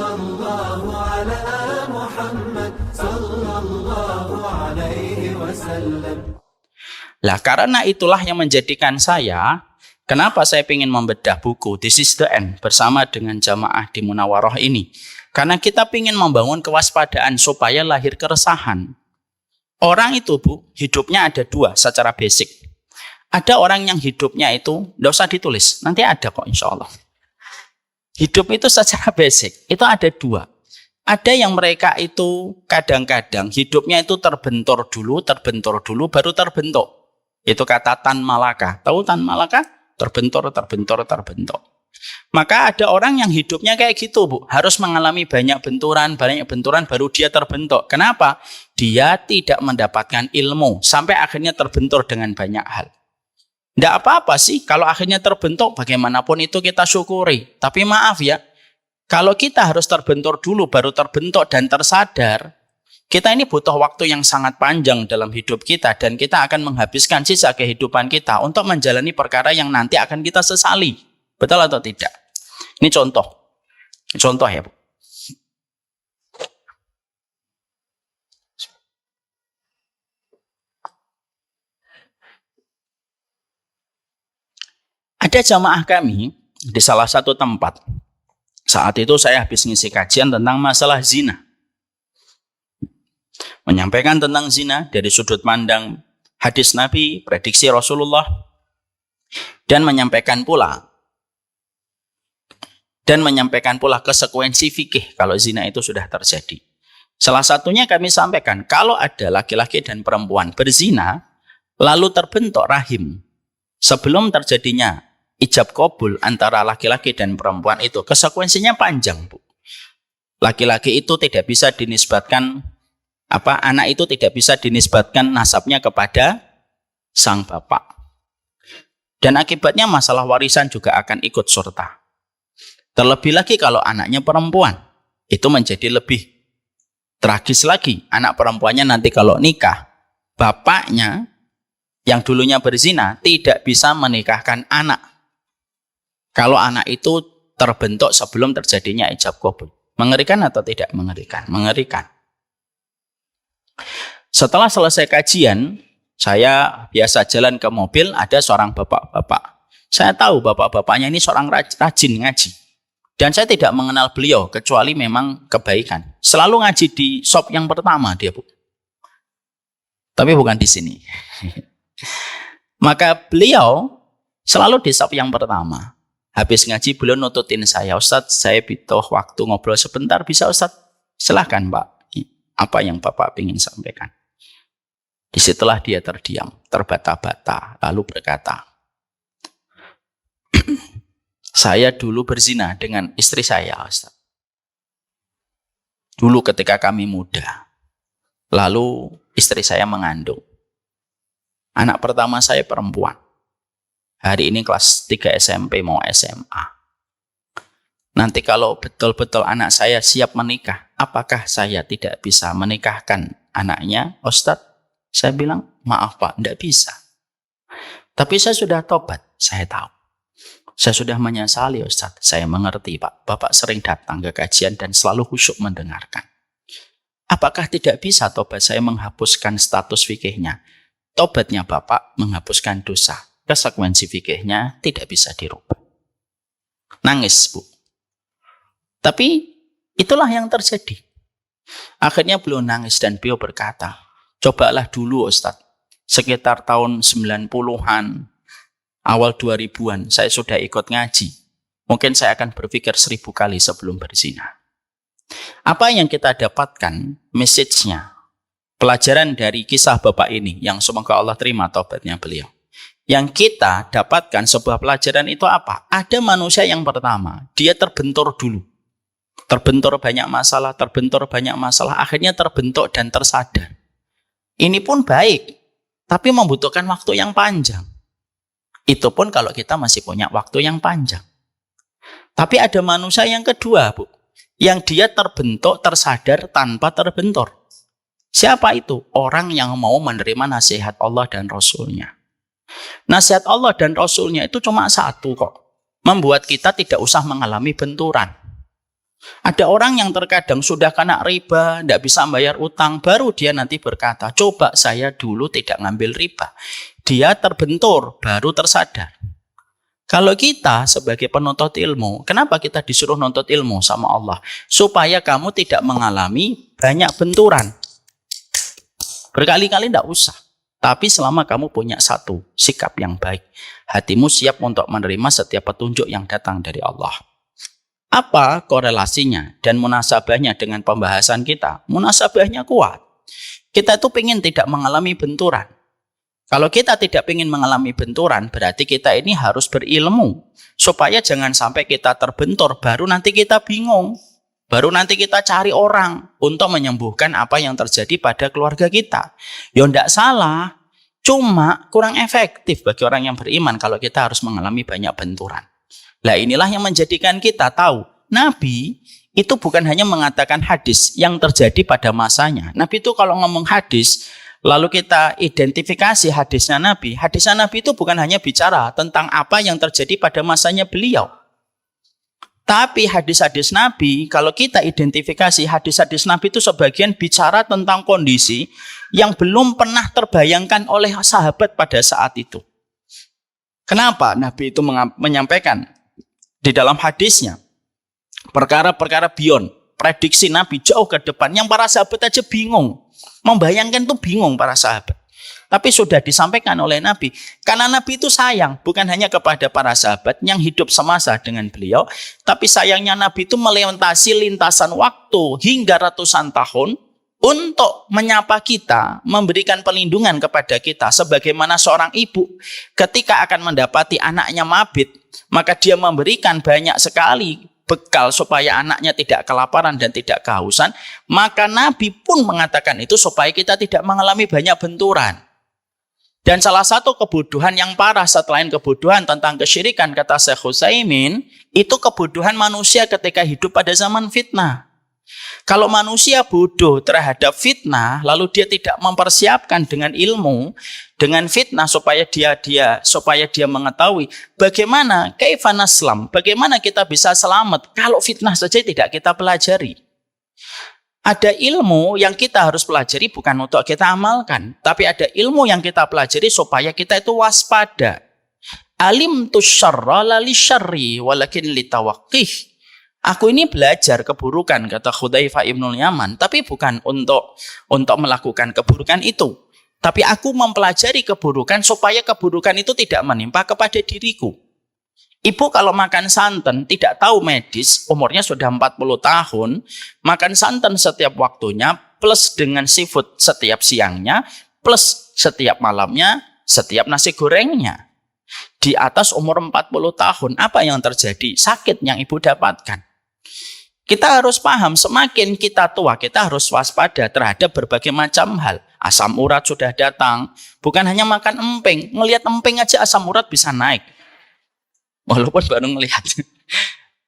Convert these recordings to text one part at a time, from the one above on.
Sallallahu ala Muhammad sallallahu alaihi wasallam. Lah karena itulah yang menjadikan saya, kenapa saya ingin membedah buku This is the End bersama dengan jamaah di Munawarah ini. Karena kita ingin membangun kewaspadaan supaya lahir keresahan. Orang itu hidupnya ada dua secara basic. Ada orang yang hidupnya itu, tidak usah ditulis, nanti ada kok insya Allah. Hidup itu secara basic, itu ada dua. Ada yang mereka itu kadang-kadang hidupnya itu terbentur dulu, baru terbentuk. Itu kata Tan Malaka. Tahu Tan Malaka? Terbentur. Maka ada orang yang hidupnya kayak gitu, Bu. Harus mengalami banyak benturan baru dia terbentuk. Kenapa? Dia tidak mendapatkan ilmu, sampai akhirnya terbentur dengan banyak hal. Tidak apa-apa sih, kalau akhirnya terbentuk, bagaimanapun itu kita syukuri. Tapi maaf ya, kalau kita harus terbentur dulu, baru terbentuk dan tersadar, kita ini butuh waktu yang sangat panjang dalam hidup kita, dan kita akan menghabiskan sisa kehidupan kita untuk menjalani perkara yang nanti akan kita sesali. Betul atau tidak? Ini contoh ya, Bu. Ada jamaah kami di salah satu tempat. Saat itu saya habis ngisi kajian tentang masalah zina. Menyampaikan tentang zina dari sudut pandang hadis Nabi, prediksi Rasulullah, dan menyampaikan pula konsekuensi fikih kalau zina itu sudah terjadi. Salah satunya kami sampaikan, kalau ada laki-laki dan perempuan berzina, lalu terbentuk rahim, sebelum terjadinya ijab kabul antara laki-laki dan perempuan itu, konsekuensinya panjang, Bu. Laki-laki itu tidak bisa dinisbatkan, anak itu tidak bisa dinisbatkan nasabnya kepada sang bapak. Dan akibatnya masalah warisan juga akan ikut serta. Terlebih lagi kalau anaknya perempuan, itu menjadi lebih tragis lagi. Anak perempuannya nanti kalau nikah, bapaknya yang dulunya berzina tidak bisa menikahkan anak. Kalau anak itu terbentuk sebelum terjadinya ijab kabul. Mengerikan atau tidak mengerikan? Mengerikan. Setelah selesai kajian, saya biasa jalan ke mobil, ada seorang bapak-bapak. Saya tahu bapak-bapaknya ini seorang rajin ngaji. Dan saya tidak mengenal beliau, kecuali memang kebaikan. Selalu ngaji di shop yang pertama dia, Bu. Tapi bukan di sini. Maka beliau selalu di shop yang pertama. Habis ngaji beliau nututin saya, Ustadz, saya butuh waktu ngobrol sebentar, bisa Ustadz? Silahkan Pak, apa yang Bapak ingin sampaikan? Disitulah dia terdiam, terbata-bata, lalu berkata, saya dulu berzina dengan istri saya, Ustadz. Dulu ketika kami muda, lalu istri saya mengandung. Anak pertama saya perempuan. Hari ini kelas 3 SMP mau SMA. Nanti kalau betul-betul anak saya siap menikah, apakah saya tidak bisa menikahkan anaknya? Ustadz, saya bilang, maaf Pak, tidak bisa. Tapi saya sudah tobat, saya tahu. Saya sudah menyesali Ustadz, saya mengerti Pak. Bapak sering datang ke kajian dan selalu khusyuk mendengarkan. Apakah tidak bisa tobat saya menghapuskan status fikihnya? Tobatnya Bapak menghapuskan dosa. Konsekuensi fikihnya tidak bisa dirubah. Nangis, Bu. Tapi itulah yang terjadi. Akhirnya beliau nangis dan beliau berkata, cobalah dulu Ustadz, sekitar tahun 90-an, awal 2000-an, saya sudah ikut ngaji. Mungkin saya akan berpikir 1000 kali sebelum berzina. Apa yang kita dapatkan, message-nya, pelajaran dari kisah Bapak ini, yang semoga Allah terima taubatnya beliau. Yang kita dapatkan sebuah pelajaran itu apa? Ada manusia yang pertama, dia terbentur dulu. Terbentur banyak masalah, akhirnya terbentuk dan tersadar. Ini pun baik, tapi membutuhkan waktu yang panjang. Itu pun kalau kita masih punya waktu yang panjang. Tapi ada manusia yang kedua, Bu, yang dia terbentuk, tersadar tanpa terbentur. Siapa itu? Orang yang mau menerima nasihat Allah dan Rasul-Nya. Nasihat Allah dan Rasul-Nya itu cuma satu kok. Membuat kita tidak usah mengalami benturan. Ada orang yang terkadang sudah kena riba, tidak bisa bayar utang, baru dia nanti berkata, coba saya dulu tidak ngambil riba. Dia terbentur, baru tersadar. Kalau kita sebagai penuntut ilmu, kenapa kita disuruh nuntut ilmu sama Allah? Supaya kamu tidak mengalami banyak benturan. Berkali-kali tidak usah. Tapi selama kamu punya satu sikap yang baik, hatimu siap untuk menerima setiap petunjuk yang datang dari Allah. Apa korelasinya dan munasabahnya dengan pembahasan kita? Munasabahnya kuat. Kita itu ingin tidak mengalami benturan. Kalau kita tidak ingin mengalami benturan, berarti kita ini harus berilmu. Supaya jangan sampai kita terbentur, baru nanti kita bingung. Baru nanti kita cari orang untuk menyembuhkan apa yang terjadi pada keluarga kita. Ya tidak salah, cuma kurang efektif bagi orang yang beriman kalau kita harus mengalami banyak benturan. Nah inilah yang menjadikan kita tahu, Nabi itu bukan hanya mengatakan hadis yang terjadi pada masanya. Nabi itu kalau ngomong hadis, lalu kita identifikasi hadisnya Nabi itu bukan hanya bicara tentang apa yang terjadi pada masanya beliau. Tapi hadis-hadis Nabi, kalau kita identifikasi hadis-hadis Nabi itu sebagian bicara tentang kondisi yang belum pernah terbayangkan oleh sahabat pada saat itu. Kenapa Nabi itu menyampaikan di dalam hadisnya perkara-perkara beyond, prediksi Nabi jauh ke depan yang para sahabat aja bingung. Membayangkan itu bingung para sahabat. Tapi sudah disampaikan oleh Nabi. Karena Nabi itu sayang bukan hanya kepada para sahabat yang hidup semasa dengan beliau, tapi sayangnya Nabi itu melintasi lintasan waktu hingga ratusan tahun untuk menyapa kita, memberikan perlindungan kepada kita. Sebagaimana seorang ibu ketika akan mendapati anaknya mabit, maka dia memberikan banyak sekali bekal supaya anaknya tidak kelaparan dan tidak kehausan. Maka Nabi pun mengatakan itu supaya kita tidak mengalami banyak benturan. Dan salah satu kebodohan yang parah selain kebodohan tentang kesyirikan, kata Syekh Utsaimin, itu kebodohan manusia ketika hidup pada zaman fitnah. Kalau manusia bodoh terhadap fitnah, lalu dia tidak mempersiapkan dengan ilmu, dengan fitnah supaya dia mengetahui bagaimana kaifan aslam, bagaimana kita bisa selamat kalau fitnah saja tidak kita pelajari. Ada ilmu yang kita harus pelajari bukan untuk kita amalkan, tapi ada ilmu yang kita pelajari supaya kita itu waspada. Alim tu syarra la li syarri walakin li tawaqqih. Aku ini belajar keburukan, kata Hudzaifah ibnul Yaman, tapi bukan untuk melakukan keburukan itu. Tapi aku mempelajari keburukan supaya keburukan itu tidak menimpa kepada diriku. Ibu kalau makan santan tidak tahu medis, umurnya sudah 40 tahun, makan santan setiap waktunya, plus dengan seafood setiap siangnya, plus setiap malamnya, setiap nasi gorengnya. Di atas umur 40 tahun, apa yang terjadi? Sakit yang ibu dapatkan. Kita harus paham, semakin kita tua, kita harus waspada terhadap berbagai macam hal. Asam urat sudah datang, bukan hanya makan emping, ngelihat emping aja asam urat bisa naik. Walaupun baru melihat.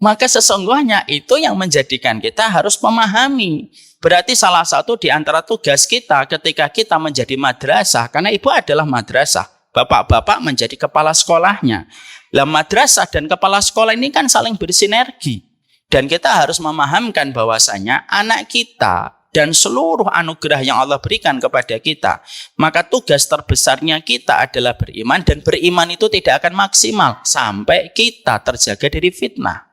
Maka sesungguhnya itu yang menjadikan kita harus memahami. Berarti salah satu di antara tugas kita ketika kita menjadi madrasah, karena ibu adalah madrasah, bapak-bapak menjadi kepala sekolahnya. Lah madrasah dan kepala sekolah ini kan saling bersinergi. Dan kita harus memahamkan bahwasanya anak kita dan seluruh anugerah yang Allah berikan kepada kita, maka tugas terbesarnya kita adalah beriman, dan beriman itu tidak akan maksimal sampai kita terjaga dari fitnah.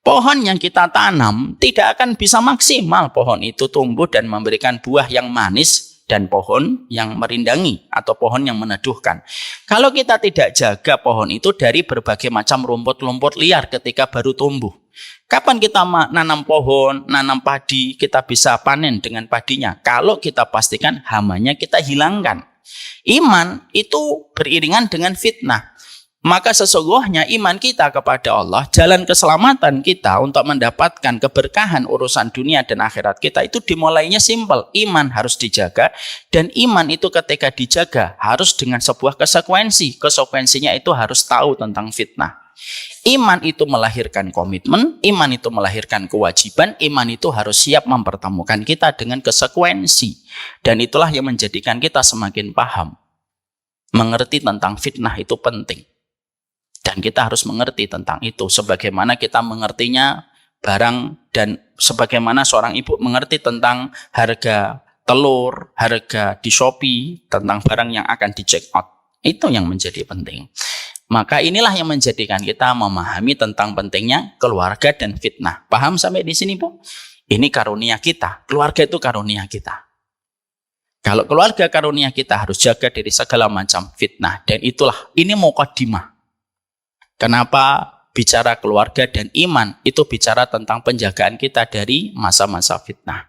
Pohon yang kita tanam tidak akan bisa maksimal pohon itu tumbuh dan memberikan buah yang manis dan pohon yang merindangi atau pohon yang meneduhkan. Kalau kita tidak jaga pohon itu dari berbagai macam rumput-rumput liar ketika baru tumbuh. Kapan kita nanam pohon, nanam padi, kita bisa panen dengan padinya? Kalau kita pastikan hamanya kita hilangkan. Iman itu beriringan dengan fitnah. Maka sesungguhnya iman kita kepada Allah, jalan keselamatan kita untuk mendapatkan keberkahan urusan dunia dan akhirat kita itu dimulainya simpel. Iman harus dijaga, dan iman itu ketika dijaga harus dengan sebuah konsekuensi. Konsekuensinya itu harus tahu tentang fitnah. Iman itu melahirkan komitmen, iman itu melahirkan kewajiban, iman itu harus siap mempertemukan kita dengan konsekuensi. Dan itulah yang menjadikan kita semakin paham. Mengerti tentang fitnah itu penting. Dan kita harus mengerti tentang itu. Sebagaimana kita mengertinya barang dan sebagaimana seorang ibu mengerti tentang harga telur, harga di Shopee, tentang barang yang akan di check out. Itu yang menjadi penting. Maka inilah yang menjadikan kita memahami tentang pentingnya keluarga dan fitnah. Paham sampai di sini, Bu? Ini karunia kita. Keluarga itu karunia kita. Kalau keluarga karunia kita harus jaga dari segala macam fitnah. Dan itulah, ini mukadimah. Kenapa bicara keluarga dan iman, itu bicara tentang penjagaan kita dari masa-masa fitnah.